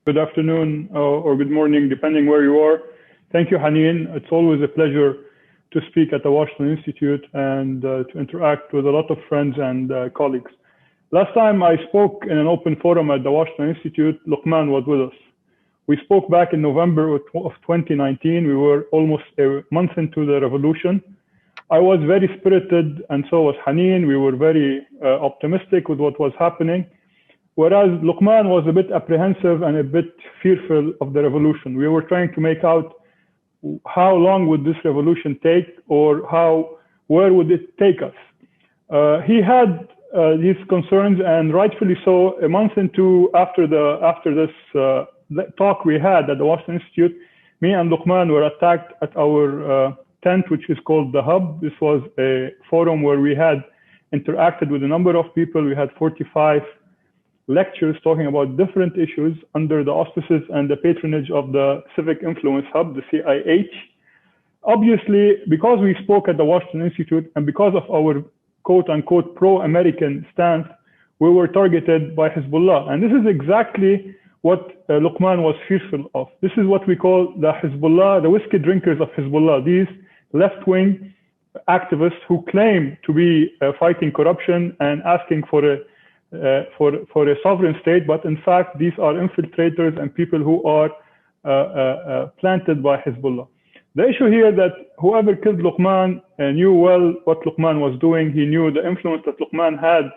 good afternoon, or good morning, depending where you are. Thank you, Haneen. It's always a pleasure to speak at the Washington Institute and to interact with a lot of friends and colleagues. Last time I spoke in an open forum at the Washington Institute, Luqman was with us. We spoke back in November of 2019. We were almost a month into the revolution. I was very spirited, and so was Haneen. We were very optimistic with what was happening, whereas Luqman was a bit apprehensive and a bit fearful of the revolution. We were trying to make out how long would this revolution take, or where would it take us. He had these concerns, and rightfully so. A month after this talk we had at the Washington Institute, me and Luqman were attacked at our tent, which is called The Hub. This was a forum where we had interacted with a number of people. We had 45 lectures talking about different issues under the auspices and the patronage of the Civic Influence Hub, the CIH. Obviously, because we spoke at the Washington Institute and because of our quote-unquote pro-American stance, we were targeted by Hezbollah. And this is exactly what Luqman was fearful of. This is what we call the Hezbollah, the whiskey drinkers of Hezbollah, these left-wing activists who claim to be fighting corruption and asking for a sovereign state, but in fact, these are infiltrators and people who are planted by Hezbollah. The issue here that whoever killed Luqman knew well what Luqman was doing. He knew the influence that Luqman had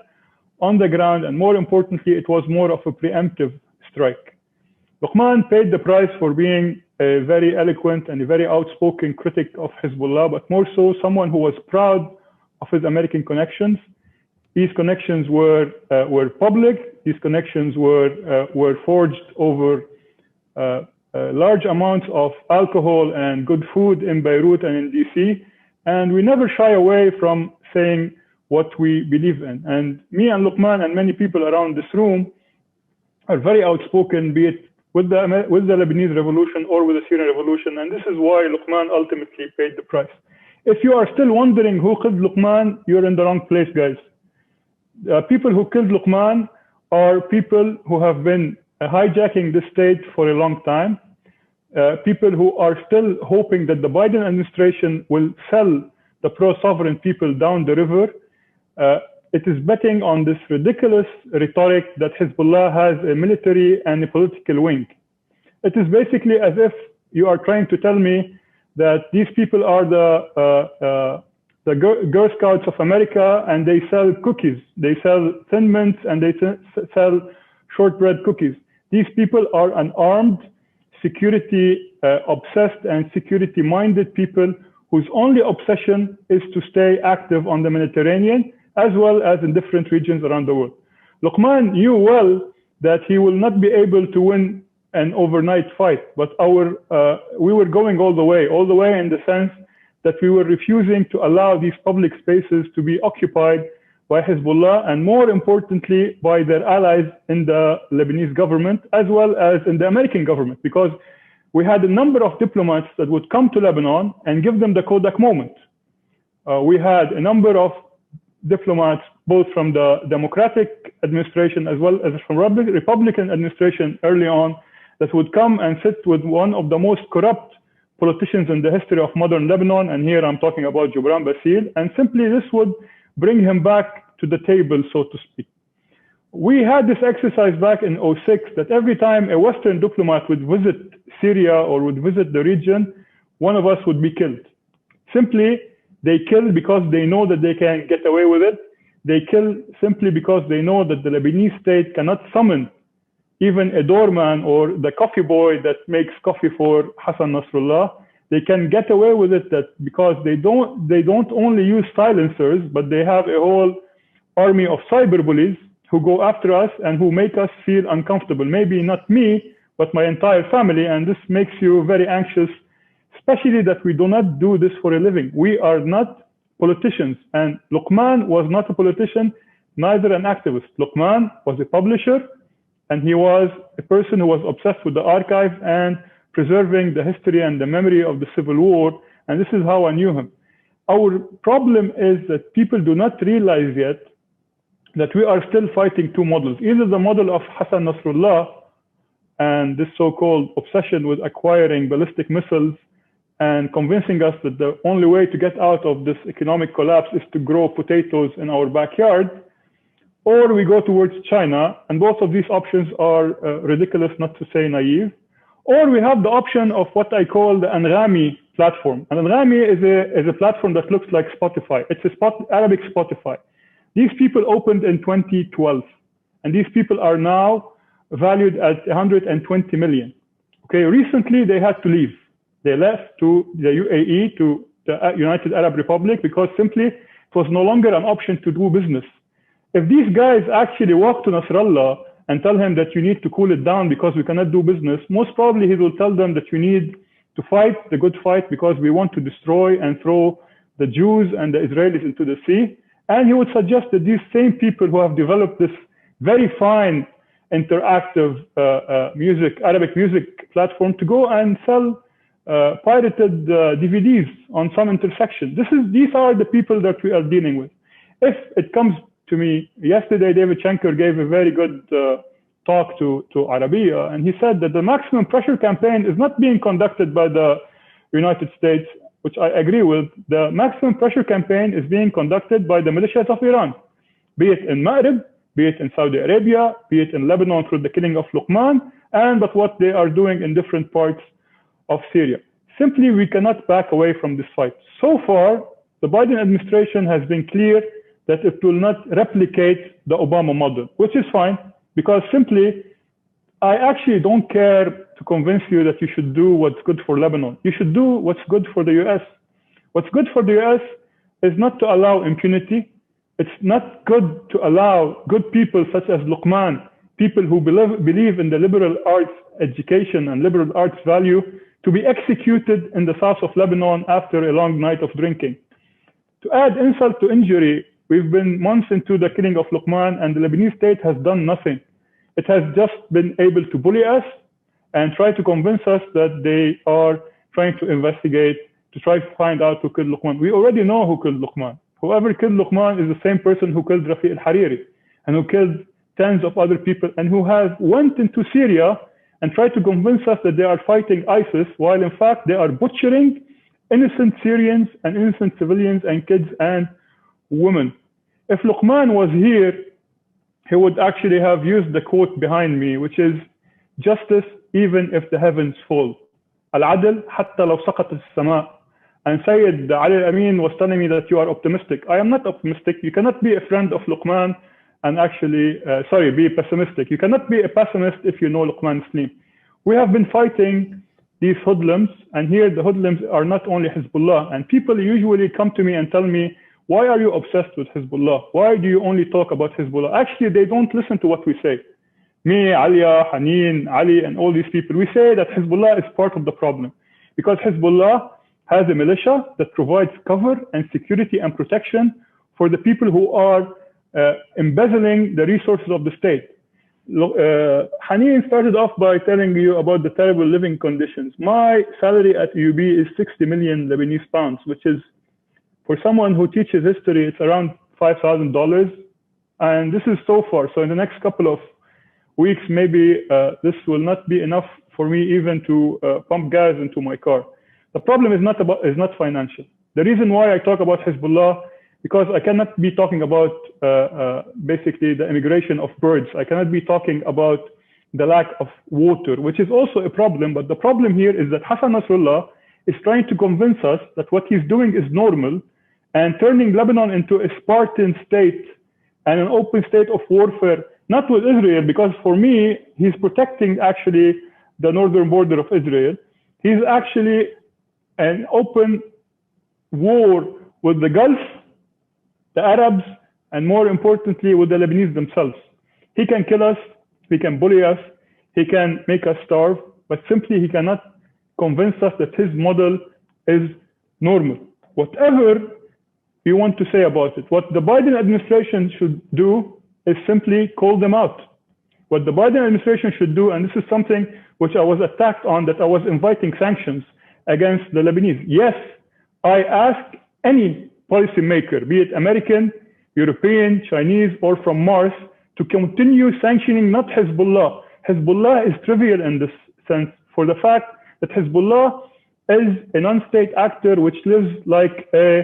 on the ground, and more importantly, it was more of a preemptive strike. Luqman paid the price for being a very eloquent and a very outspoken critic of Hezbollah, but more so someone who was proud of his American connections. These connections were public. These connections were forged over large amounts of alcohol and good food in Beirut and in DC. And we never shy away from saying what we believe in. And me and Luqman and many people around this room are very outspoken, be it with the Lebanese revolution or with the Syrian revolution. And this is why Luqman ultimately paid the price. If you are still wondering who killed Luqman, you're in the wrong place, guys. People who killed Luqman are people who have been hijacking the state for a long time. People who are still hoping that the Biden administration will sell the pro-sovereign people down the river. It is betting on this ridiculous rhetoric that Hezbollah has a military and a political wing. It is basically as if you are trying to tell me that these people are the Girl Scouts of America, and they sell cookies. They sell Thin Mints, and they sell shortbread cookies. These people are unarmed, security-obsessed and security-minded people whose only obsession is to stay active on the Mediterranean, as well as in different regions around the world. Luqman knew well that he will not be able to win an overnight fight, but we were going all the way in the sense that we were refusing to allow these public spaces to be occupied by Hezbollah, and more importantly, by their allies in the Lebanese government, as well as in the American government, because we had a number of diplomats that would come to Lebanon and give them the Kodak moment. We had a number of diplomats, both from the Democratic administration as well as from Republican administration early on, that would come and sit with one of the most corrupt politicians in the history of modern Lebanon, and here I'm talking about Gibran Bassil, and simply this would bring him back to the table, so to speak. We had this exercise back in 2006 that every time a Western diplomat would visit Syria or would visit the region, one of us would be killed. Simply, they kill because they know that they can get away with it. They kill simply because they know that the Lebanese state cannot summon even a doorman or the coffee boy that makes coffee for Hassan Nasrallah. They can get away with it because they don't only use silencers, but they have a whole army of cyber bullies who go after us and who make us feel uncomfortable. Maybe not me, but my entire family, and this makes you very anxious, especially that we do not do this for a living. We are not politicians, and Luqman was not a politician, neither an activist. Luqman was a publisher, and he was a person who was obsessed with the archive and preserving the history and the memory of the Civil War, and this is how I knew him. Our problem is that people do not realize yet that we are still fighting two models. Either the model of Hassan Nasrallah, and this so-called obsession with acquiring ballistic missiles and convincing us that the only way to get out of this economic collapse is to grow potatoes in our backyard, or we go towards China, and both of these options are ridiculous, not to say naive. Or we have the option of what I call the Anghami platform. And Anghami is a platform that looks like Spotify. It's Arabic Spotify. These people opened in 2012, and these people are now valued at 120 million. Okay, recently they had to leave. They left to the UAE, to the United Arab Republic, because simply it was no longer an option to do business. If these guys actually walk to Nasrallah and tell him that you need to cool it down because we cannot do business, most probably he will tell them that you need to fight the good fight because we want to destroy and throw the Jews and the Israelis into the sea. And he would suggest that these same people who have developed this very fine interactive Arabic music platform to go and sell pirated DVDs on some intersection. These are the people that we are dealing with. If it comes to me, yesterday David Schenker gave a very good talk to Arabiya, and he said that the maximum pressure campaign is not being conducted by the United States, which I agree with. The maximum pressure campaign is being conducted by the militias of Iran, be it in Maghreb, be it in Saudi Arabia, be it in Lebanon through the killing of Luqman, but what they are doing in different parts of Syria. Simply, we cannot back away from this fight. So far, the Biden administration has been clear that it will not replicate the Obama model, which is fine, because simply, I actually don't care to convince you that you should do what's good for Lebanon. You should do what's good for the US. What's good for the US is not to allow impunity. It's not good to allow good people such as Luqman, people who believe in the liberal arts education and liberal arts value, to be executed in the south of Lebanon after a long night of drinking. To add insult to injury, we've been months into the killing of Luqman, and the Lebanese state has done nothing. It has just been able to bully us and try to convince us that they are trying to investigate, to try to find out who killed Luqman. We already know who killed Luqman. Whoever killed Luqman is the same person who killed Rafiq al-Hariri and who killed tens of other people, and who went into Syria and tried to convince us that they are fighting ISIS, while in fact they are butchering innocent Syrians and innocent civilians and kids and women. If Luqman was here, he would actually have used the quote behind me, which is, justice even if the heavens fall. Al-adl hatta law saqatat as-sama'. And Sayyid Ali Amin was telling me that you are optimistic. I am not optimistic. You cannot be a friend of Luqman and actually, be pessimistic. You cannot be a pessimist if you know Luqman Slim. We have been fighting these hoodlums, and here the hoodlums are not only Hezbollah. And people usually come to me and tell me, why are you obsessed with Hezbollah? Why do you only talk about Hezbollah? Actually, they don't listen to what we say. Me, Alia, Haneen, Ali, and all these people, we say that Hezbollah is part of the problem, because Hezbollah has a militia that provides cover and security and protection for the people who are embezzling the resources of the state. Haneen started off by telling you about the terrible living conditions. My salary at UB is 60 million Lebanese pounds, which is, for someone who teaches history, it's around $5,000. And this is so far. So in the next couple of weeks, maybe this will not be enough for me even to pump gas into my car. The problem is not financial. The reason why I talk about Hezbollah, because I cannot be talking about basically the immigration of birds. I cannot be talking about the lack of water, which is also a problem. But the problem here is that Hassan Nasrallah is trying to convince us that what he's doing is normal, and turning Lebanon into a Spartan state and an open state of warfare, not with Israel, because for me, he's protecting actually the northern border of Israel. He's actually an open war with the Gulf, the Arabs, and more importantly, with the Lebanese themselves. He can kill us, he can bully us, he can make us starve, but simply he cannot convince us that his model is normal. Whatever you want to say about it, what the Biden administration should do is simply call them out. What the Biden administration should do, and this is something which I was attacked on, that I was inviting sanctions against the Lebanese. Yes, I ask any policymaker, be it American, European, Chinese, or from Mars, to continue sanctioning not Hezbollah. Hezbollah is trivial in this sense for the fact that Hezbollah is a non-state actor which lives like a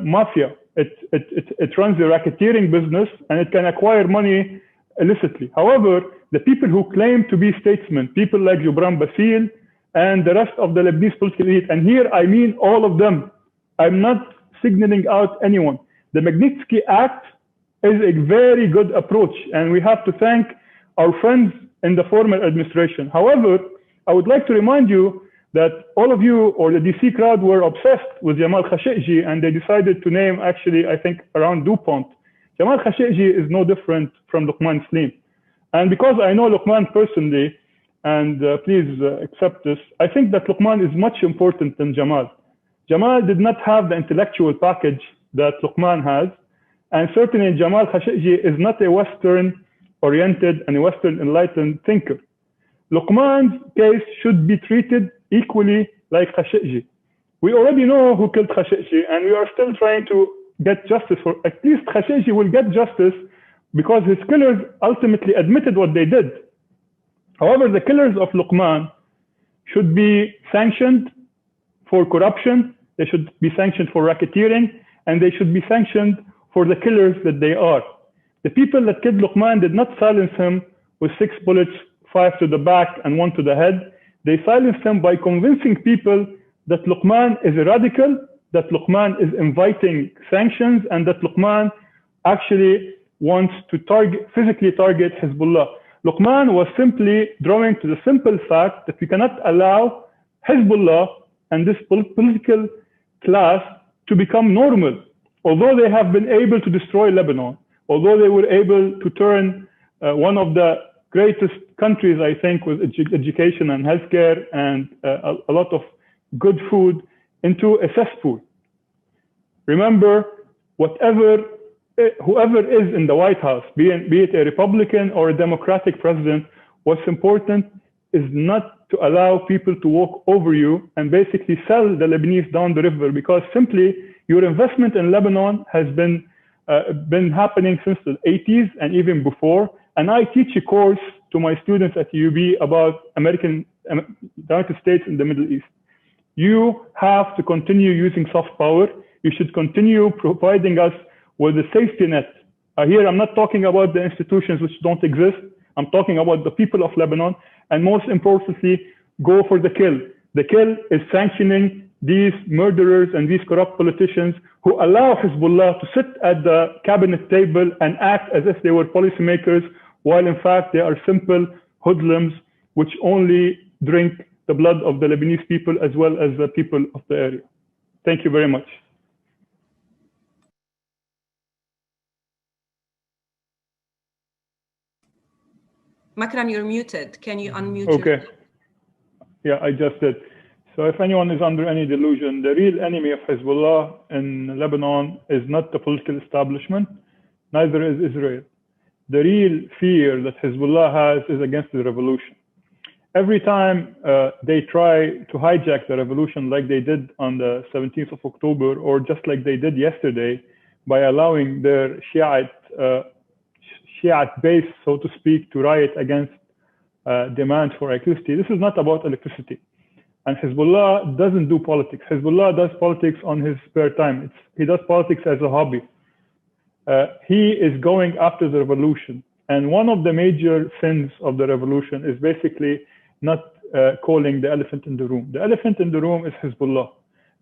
mafia. It runs a racketeering business and it can acquire money illicitly. However, the people who claim to be statesmen, people like Gibran Bassil and the rest of the Lebanese political elite, and here I mean all of them, I'm not signaling out anyone. The Magnitsky Act is a very good approach, and we have to thank our friends in the former administration. However, I would like to remind you that all of you or the DC crowd were obsessed with Jamal Khashoggi, and they decided to name, actually, I think, around DuPont. Jamal Khashoggi is no different from Luqman Slim. And because I know Luqman personally, and please accept this, I think that Luqman is much important than Jamal. Jamal did not have the intellectual package that Luqman has, and certainly Jamal Khashoggi is not a Western-oriented and a Western-enlightened thinker. Luqman's case should be treated equally like Khashoggi. We already know who killed Khashoggi, and we are still trying to get justice for, at least Khashoggi will get justice because his killers ultimately admitted what they did. However, the killers of Luqman should be sanctioned for corruption, they should be sanctioned for racketeering, and they should be sanctioned for the killers that they are. The people that killed Luqman did not silence him with 6 bullets, 5 to the back and 1 to the head. They silenced him by convincing people that Luqman is a radical, that Luqman is inviting sanctions, and that Luqman actually wants to physically target Hezbollah. Luqman was simply drawing to the simple fact that we cannot allow Hezbollah and this political class to become normal. Although they have been able to destroy Lebanon, although they were able to turn one of the greatest countries, I think, with education and healthcare and a lot of good food into a cesspool. Remember, whoever is in the White House, be it a Republican or a Democratic president, what's important is not to allow people to walk over you and basically sell the Lebanese down the river, because simply your investment in Lebanon has been happening since the 80s and even before. And I teach a course to my students at UB about the United States and the Middle East. You have to continue using soft power. You should continue providing us with a safety net. Here, I'm not talking about the institutions which don't exist. I'm talking about the people of Lebanon. And most importantly, go for the kill. The kill is sanctioning these murderers and these corrupt politicians who allow Hezbollah to sit at the cabinet table and act as if they were policymakers, while in fact they are simple hoodlums which only drink the blood of the Lebanese people as well as the people of the area. Thank you very much. Makram, you're muted. Can you unmute? Okay. Yeah, I just did. So if anyone is under any delusion, the real enemy of Hezbollah in Lebanon is not the political establishment, neither is Israel. The real fear that Hezbollah has is against the revolution. Every time they try to hijack the revolution like they did on the 17th of October, or just like they did yesterday by allowing their Shiite base, so to speak, to riot against demands for electricity. This is not about electricity. And Hezbollah doesn't do politics. Hezbollah does politics on his spare time. He does politics as a hobby. He is going after the revolution. And one of the major sins of the revolution is basically not calling the elephant in the room. The elephant in the room is Hezbollah.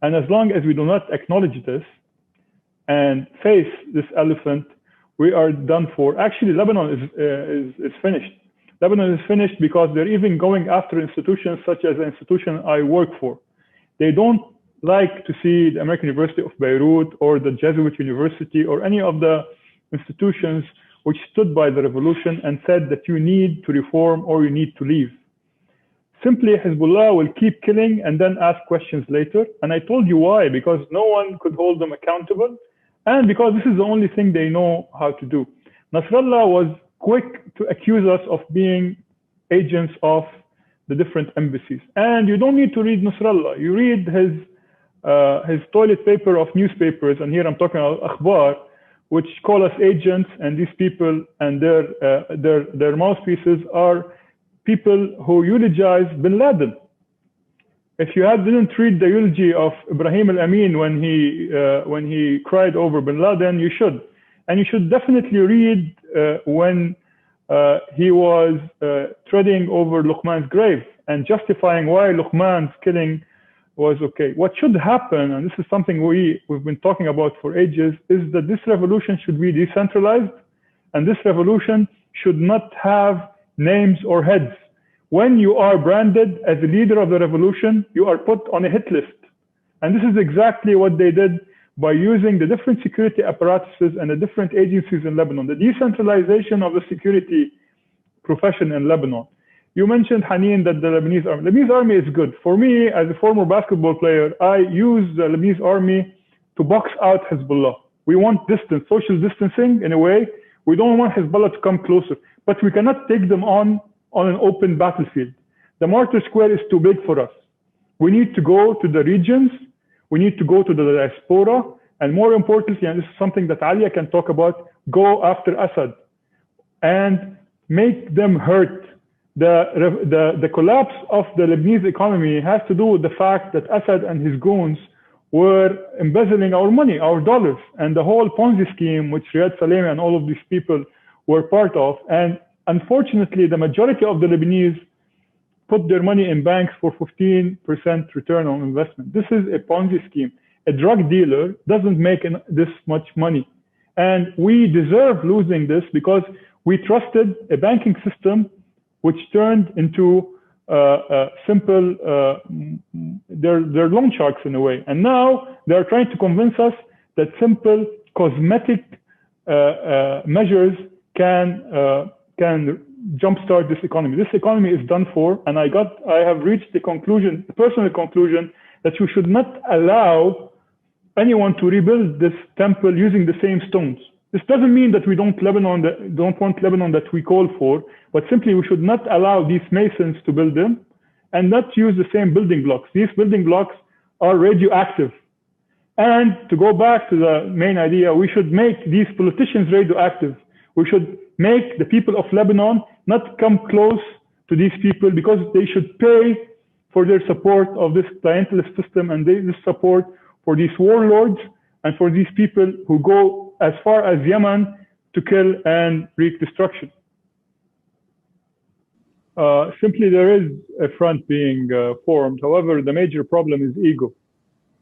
And as long as we do not acknowledge this and face this elephant, we are done for. Actually, Lebanon is finished. Lebanon is finished because they're even going after institutions such as the institution I work for. They don't like to see the American University of Beirut or the Jesuit University or any of the institutions which stood by the revolution and said that you need to reform or you need to leave. Simply, Hezbollah will keep killing and then ask questions later. And I told you why, because no one could hold them accountable, and because this is the only thing they know how to do. Nasrallah was quick to accuse us of being agents of the different embassies. And you don't need to read Nasrallah. You read his toilet paper of newspapers, and here I'm talking about Akhbar, which call us agents, and these people and their mouthpieces are people who eulogize bin Laden. If you didn't read the eulogy of Ibrahim al-Amin when he cried over bin Laden, you should. And you should definitely read when he was treading over Luqman's grave and justifying why Luqman's killing was okay. What should happen, and this is something we've been talking about for ages, is that this revolution should be decentralized, and this revolution should not have names or heads. When you are branded as a leader of the revolution, you are put on a hit list. And this is exactly what they did by using the different security apparatuses and the different agencies in Lebanon, the decentralization of the security profession in Lebanon. You mentioned, Haneen, that the Lebanese army is good. For me, as a former basketball player, I use the Lebanese army to box out Hezbollah. We want distance, social distancing in a way. We don't want Hezbollah to come closer, but we cannot take them on an open battlefield. The Martyr Square is too big for us. We need to go to the regions. We need to go to the diaspora. And more importantly, and this is something that Alia can talk about, go after Assad and make them hurt. The collapse of the Lebanese economy has to do with the fact that Assad and his goons were embezzling our money, our dollars, and the whole Ponzi scheme, which Riyad Salemi and all of these people were part of. And unfortunately, the majority of the Lebanese put their money in banks for 15% return on investment. This is a Ponzi scheme. A drug dealer doesn't make this much money. And we deserve losing this because we trusted a banking system which turned into simple, they're loan sharks in a way. And now they're trying to convince us that simple cosmetic measures can jumpstart this economy. This economy is done for, and I have reached the conclusion, the personal conclusion, that you should not allow anyone to rebuild this temple using the same stones. This doesn't mean that we don't want Lebanon that we call for, but simply we should not allow these masons to build them and not use the same building blocks. These building blocks are radioactive. And to go back to the main idea, we should make these politicians radioactive. We should make the people of Lebanon not come close to these people because they should pay for their support of this clientelist system and this support for these warlords and for these people who go as far as Yemen to kill and wreak destruction. Simply, there is a front being formed. However, the major problem is ego.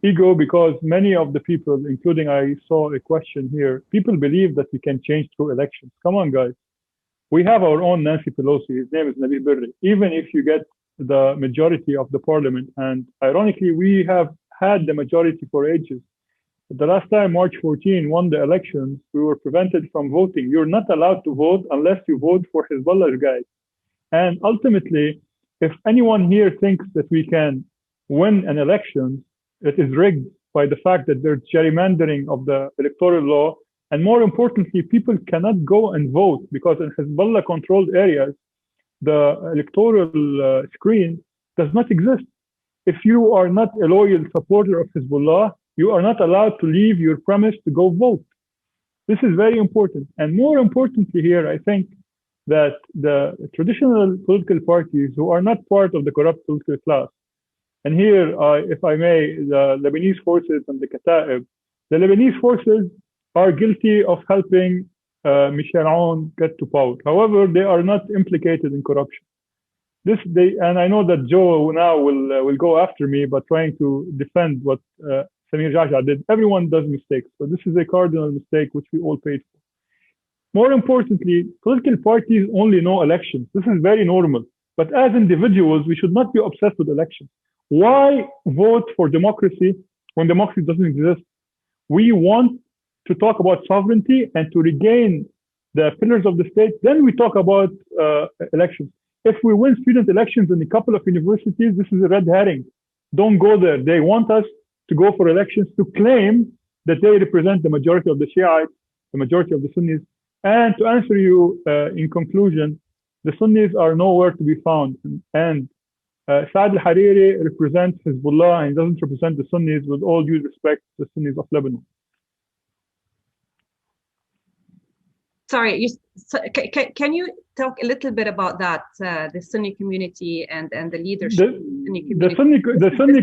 Ego, because many of the people, including I saw a question here, people believe that we can change through elections. Come on, guys. We have our own Nancy Pelosi. His name is Nabil Berri. Even if you get the majority of the parliament, and ironically, we have had the majority for ages. The last time March 14 won the elections, we were prevented from voting. You're not allowed to vote unless you vote for Hezbollah's guys. And ultimately, if anyone here thinks that we can win an election that is rigged by the fact that there's gerrymandering of the electoral law, and more importantly, people cannot go and vote because in Hezbollah-controlled areas, the electoral screen does not exist. If you are not a loyal supporter of Hezbollah, you are not allowed to leave your premise to go vote. This is very important. And more importantly here, I think that the traditional political parties who are not part of the corrupt political class, and here, if I may, the Lebanese forces and the Kata'ib, the Lebanese forces are guilty of helping Michel Aoun get to power. However, they are not implicated in corruption. And I know that Joe now will go after me by trying to defend what Samir Ja'ja did. Everyone does mistakes, but this is a cardinal mistake which we all paid for. More importantly, political parties only know elections. This is very normal. But as individuals, we should not be obsessed with elections. Why vote for democracy when democracy doesn't exist? We want to talk about sovereignty and to regain the pillars of the state. Then we talk about elections. If we win student elections in a couple of universities, this is a red herring. Don't go there. They want us to go for elections to claim that they represent the majority of the Shiites, the majority of the Sunnis. And to answer you in conclusion, the Sunnis are nowhere to be found. And Saad al-Hariri represents Hezbollah and doesn't represent the Sunnis, with all due respect to the Sunnis of Lebanon. sorry, can you talk a little bit about that, the Sunni community and the leadership? The Sunni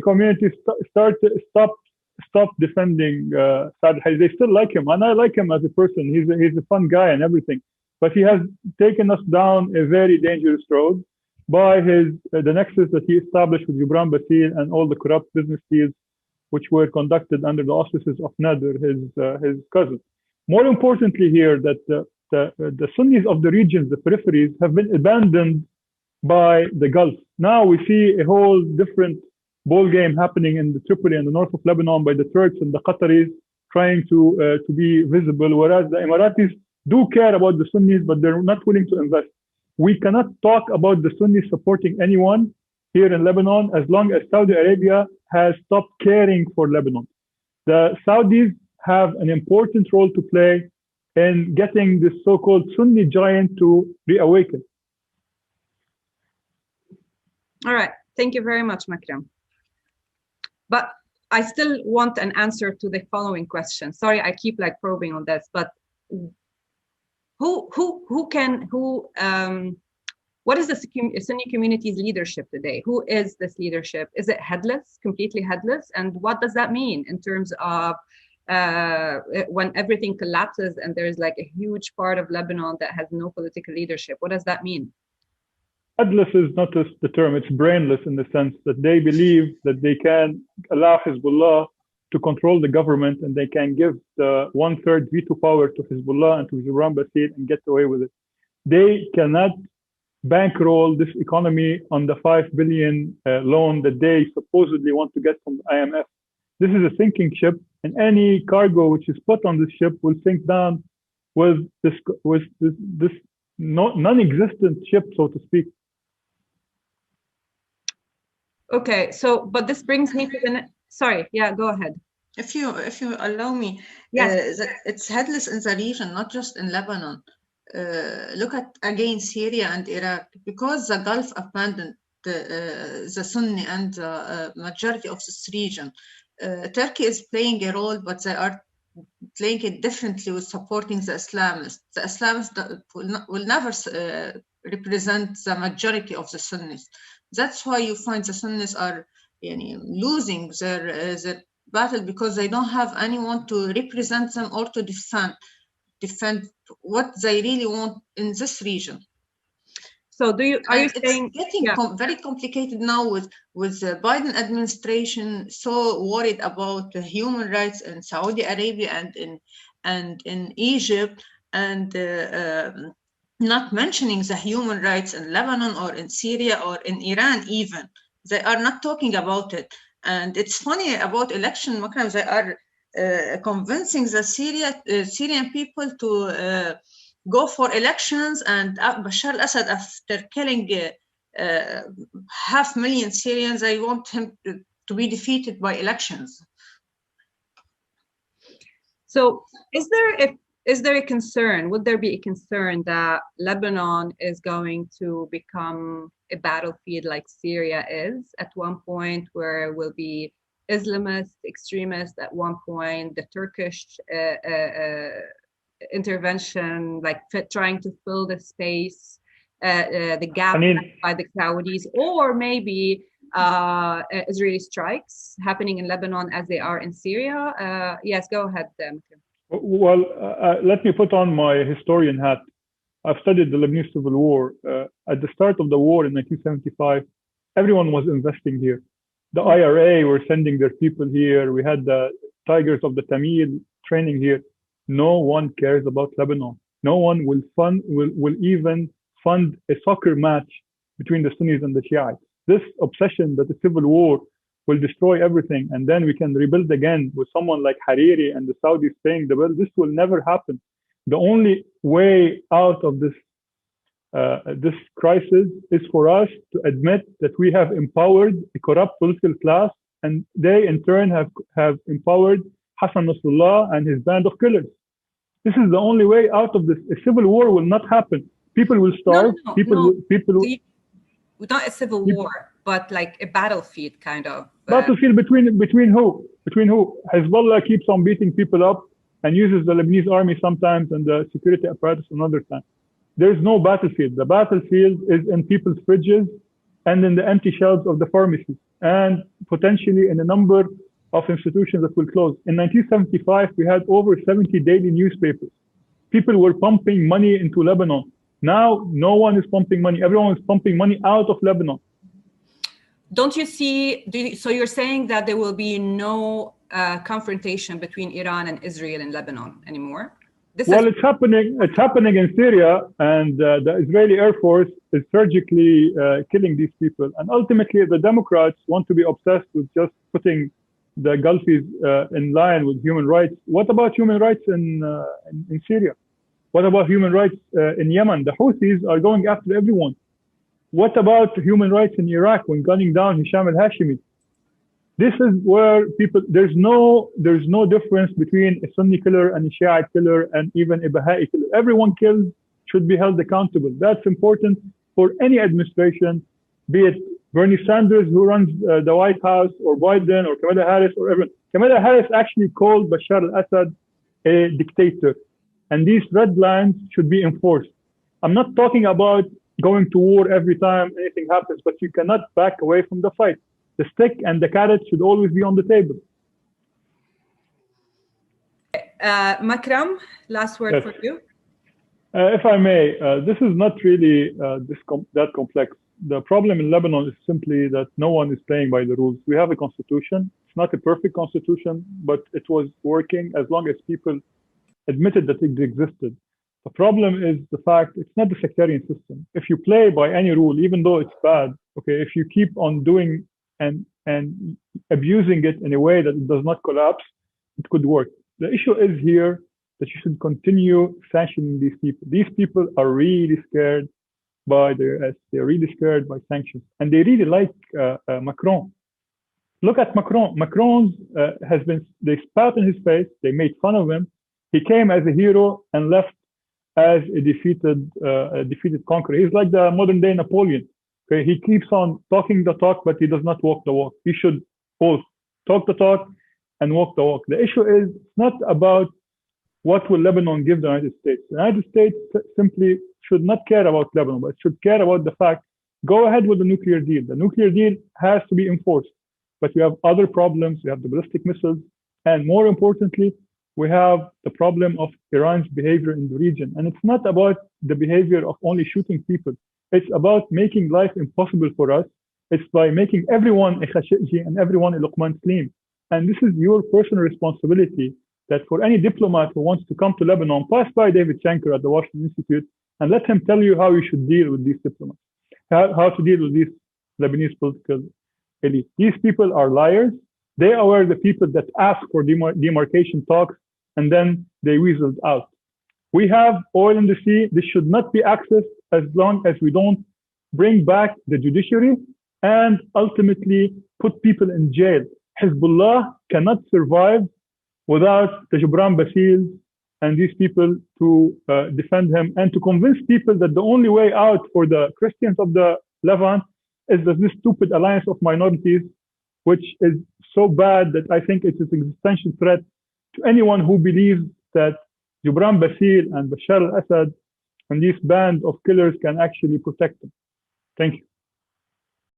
community stopped defending Saad Hariri. They still like him, and I like him as a person. He's a fun guy and everything, but he has taken us down a very dangerous road by the nexus that he established with Gibran Bassil and all the corrupt business deals which were conducted under the auspices of Nader, his cousin. More importantly here, that the Sunnis of the regions, the peripheries, have been abandoned by the Gulf. Now we see a whole different ball game happening in the Tripoli and the north of Lebanon by the Turks and the Qataris trying to be visible, whereas the Emiratis do care about the Sunnis, but they're not willing to invest. We cannot talk about the Sunnis supporting anyone here in Lebanon as long as Saudi Arabia has stopped caring for Lebanon. The Saudis have an important role to play in getting this so-called Sunni giant to reawaken. All right, thank you very much, Makram. But I still want an answer to the following question. Sorry, I keep like probing on this, but what is the Sunni community's leadership today? Who is this leadership? Is it headless, completely headless? And what does that mean in terms of when everything collapses and there's like a huge part of Lebanon that has no political leadership? What does that mean? Headless is not just the term, it's brainless in the sense that they believe that they can allow Hezbollah to control the government and they can give the 1/3 veto power to Hezbollah and to Gibran Bassil and get away with it. They cannot bankroll this economy on the $5 billion loan that they supposedly want to get from the IMF. This is a sinking ship, and any cargo which is put on this ship will sink down with this non-existent ship, so to speak. Okay, so but this brings me to the sorry, yeah, go ahead. If you allow me, yes, it's headless in the region, not just in Lebanon. Look at again Syria and Iraq, because the Gulf abandoned the Sunni and the majority of this region. Turkey is playing a role, but they are playing it differently with supporting the Islamists. The Islamists will never represent the majority of the Sunnis. That's why you find the Sunnis are losing their battle, because they don't have anyone to represent them or to defend what they really want in this region. So are you saying it's getting very complicated now with the Biden administration so worried about human rights in Saudi Arabia and in Egypt, and not mentioning the human rights in Lebanon or in Syria or in Iran even. They are not talking about it. And it's funny about election, Makram, they are convincing the Syrian people to go for elections, and Bashar al-Assad, after killing 500,000 Syrians, they want him to be defeated by elections. So is there a concern, would there be a concern that Lebanon is going to become a battlefield like Syria is at one point, where it will be Islamist, extremist at one point, the Turkish intervention, like trying to fill the space, the gap by the Saudis, or maybe Israeli strikes happening in Lebanon as they are in Syria? Yes, go ahead, Makram. Well, let me put on my historian hat. I've studied the Lebanese Civil War. At the start of the war in 1975, everyone was investing here. The IRA were sending their people here. We had the Tigers of the Tamil training here. No one cares about Lebanon. No one will even fund a soccer match between the Sunnis and the Shiites. This obsession that the civil war will destroy everything and then we can rebuild again with someone like Hariri and the Saudis paying the bill, this will never happen. The only way out of this crisis is for us to admit that we have empowered a corrupt political class, and they in turn have empowered Hassan Nasrallah and his band of killers. This is the only way out of this. A civil war will not happen. People will starve. Not a civil war, but like a battlefield kind of. Battlefield between who? Between who? Hezbollah keeps on beating people up and uses the Lebanese army sometimes and the security apparatus another time. There's no battlefield. The battlefield is in people's fridges and in the empty shelves of the pharmacies, and potentially in a number of institutions that will close. In 1975, we had over 70 daily newspapers. People were pumping money into Lebanon. Now, no one is pumping money. Everyone is pumping money out of Lebanon. Don't you see, so you're saying that there will be no confrontation between Iran and Israel in Lebanon anymore? It's happening in Syria, and the Israeli Air Force is surgically killing these people. And ultimately, the Democrats want to be obsessed with just putting the Gulfies in line with human rights. What about human rights in Syria? What about human rights in Yemen? The Houthis are going after everyone. What about human rights in Iraq when gunning down Hisham al-Hashimi? This is where people, there's no difference between a Sunni killer and a Shiite killer and even a Baha'i killer. Everyone killed should be held accountable. That's important for any administration, be it Bernie Sanders, who runs the White House, or Biden, or Kamala Harris, or everyone. Kamala Harris actually called Bashar al-Assad a dictator, and these red lines should be enforced. I'm not talking about going to war every time anything happens, but you cannot back away from the fight. The stick and the carrot should always be on the table. Makram, last word for you. If I may, this is not really that complex. The problem in Lebanon is simply that no one is playing by the rules. We have a constitution. It's not a perfect constitution, but it was working as long as people admitted that it existed. The problem is the fact it's not the sectarian system. If you play by any rule, even though it's bad, okay, if you keep on doing and abusing it in a way that it does not collapse, it could work. The issue is here that you should continue sanctioning these people. These people are really scared by the US. They're really scared by sanctions, and they really like Macron. Look at Macron. Macron they spat in his face. They made fun of him. He came as a hero and left as a defeated conqueror. He's like the modern day Napoleon. Okay, he keeps on talking the talk, but he does not walk the walk. He should both talk the talk and walk the walk. The issue is not about what will Lebanon give the United States. The United States simply should not care about Lebanon, but should care about the fact, go ahead with the nuclear deal. The nuclear deal has to be enforced, but we have other problems. We have the ballistic missiles, and more importantly, we have the problem of Iran's behavior in the region. And it's not about the behavior of only shooting people. It's about making life impossible for us. It's by making everyone a Khashoggi and everyone a Luqman Saleem. And this is your personal responsibility, that for any diplomat who wants to come to Lebanon, pass by David Shanker at the Washington Institute and let him tell you how you should deal with these diplomats, how to deal with these Lebanese political elite. These people are liars. They are the people that ask for demarcation talks and then they weaseled out. We have oil in the sea. This should not be accessed as long as we don't bring back the judiciary and ultimately put people in jail. Hezbollah cannot survive without the Gibran Basils and these people to defend him and to convince people that the only way out for the Christians of the Levant is that this stupid alliance of minorities, which is so bad that I think it's an existential threat to anyone who believes that Gibran Basil and Bashar al-Assad and this band of killers can actually protect them. Thank you.